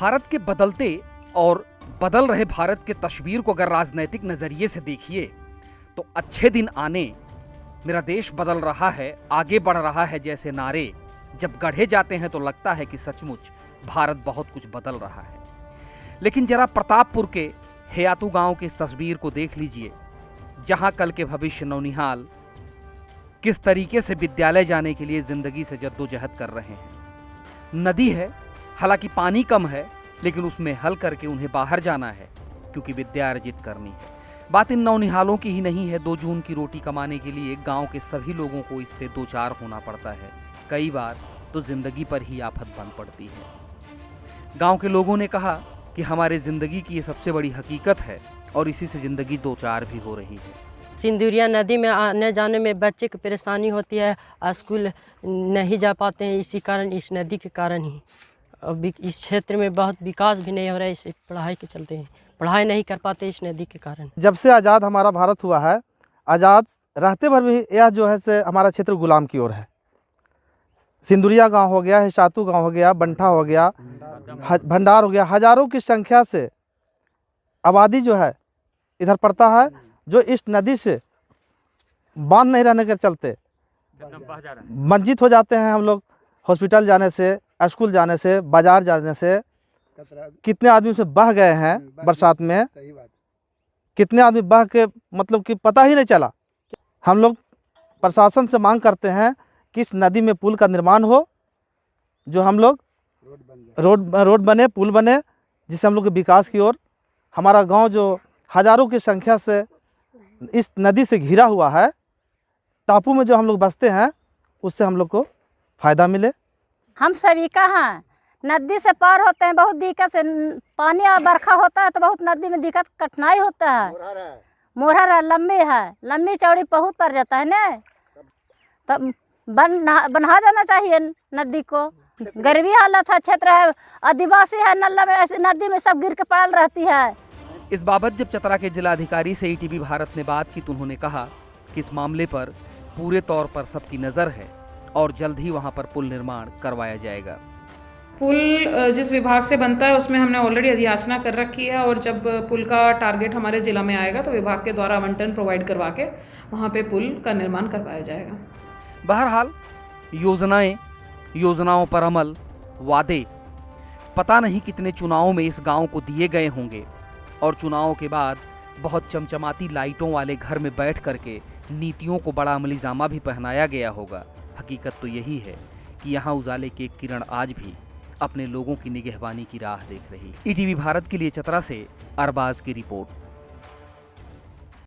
भारत के बदलते और बदल रहे भारत के तस्वीर को अगर राजनीतिक नजरिए से देखिए तो अच्छे दिन आने, मेरा देश बदल रहा है, आगे बढ़ रहा है जैसे नारे जब गढ़े जाते हैं तो लगता है कि सचमुच भारत बहुत कुछ बदल रहा है। लेकिन जरा प्रतापपुर के हेयातू गांव की इस तस्वीर को देख लीजिए, जहां कल के भविष्य नौनिहाल किस तरीके से विद्यालय जाने के लिए जिंदगी से जद्दोजहद कर रहे हैं। नदी है, हालांकि पानी कम है, लेकिन उसमें हल करके उन्हें बाहर जाना है क्योंकि विद्या अर्जित करनी है। बात इन नौनिहालों की ही नहीं है। 2 जून की रोटी कमाने के लिए गांव के सभी लोगों को इससे दो चार होना पड़ता है। कई बार तो जिंदगी पर ही आफत बन पड़ती है। गांव के लोगों ने कहा कि हमारे जिंदगी की ये सबसे बड़ी हकीकत है और इसी से जिंदगी दो चार भी हो रही है। सिंदूरिया नदी में आने जाने में बच्चे को परेशानी होती है, स्कूल नहीं जा पाते हैं, इसी कारण, इस नदी के कारण ही। अब इस क्षेत्र में बहुत विकास भी नहीं हो रहा है, इसे पढ़ाई के चलते हैं, पढ़ाई नहीं कर पाते इस नदी के कारण। जब से आज़ाद हमारा भारत हुआ है, आज़ाद रहते भर भी यह जो है से हमारा क्षेत्र गुलाम की ओर है। सिंदूरिया गांव हो गया, हेयातू गांव हो गया, बंठा हो गया, भंडार हो गया, हजारों की संख्या से आबादी जो है इधर पड़ता है, जो इस नदी से बांध नहीं रहने के चलते वंचित हो जाते हैं हम लोग। हॉस्पिटल जाने से, स्कूल जाने से, बाजार जाने से कितने आदमी से बह गए हैं बरसात में, कितने आदमी बह के मतलब कि पता ही नहीं चला। हम लोग प्रशासन से मांग करते हैं कि इस नदी में पुल का निर्माण हो, जो हम लोग रोड बने, पुल बने, जिससे हम लोग के विकास की ओर, हमारा गांव जो हजारों की संख्या से इस नदी से घिरा हुआ है, टापू में जो हम लोग बसते हैं, उससे हम लोग को फ़ायदा मिले। हम सभी कहाँ नदी से पार होते हैं, बहुत दिक्कत से पानी और बरखा होता है तो बहुत नदी में दिक्कत कठिनाई होता है। मोहरा लंबी चौड़ी बहुत पड़ जाता है ना, तब बना जाना चाहिए नदी को। गरीबी हालत है, क्षेत्र है, आदिवासी है, नल्ला में ऐसी नदी में सब गिर के पड़ल रहती है। इस बाबत जब चतरा के जिलाधिकारी से ईटीवी भारत ने बात की तो उन्होंने कहा कि इस मामले पर पूरे तौर पर सबकी नज़र है और जल्द ही वहां पर पुल निर्माण करवाया जाएगा। पुल जिस विभाग से बनता है उसमें हमने ऑलरेडी अधियाचना कर रखी है और जब पुल का टारगेट हमारे ज़िला में आएगा तो विभाग के द्वारा आवंटन प्रोवाइड करवा के वहाँ पे पुल का निर्माण करवाया जाएगा। बहरहाल योजनाओं पर अमल, वादे, पता नहीं कितने चुनावों में इस गांव को दिए गए होंगे और चुनावों के बाद बहुत चमचमाती लाइटों वाले घर में बैठ करके नीतियों को बड़ा अमली जामा भी पहनाया गया होगा। हकीकत तो यही है कि यहाँ उजाले की एक किरण आज भी अपने लोगों की निगहबानी की राह देख रही है। ईटीवी भारत के लिए चतरा से अरबाज की रिपोर्ट।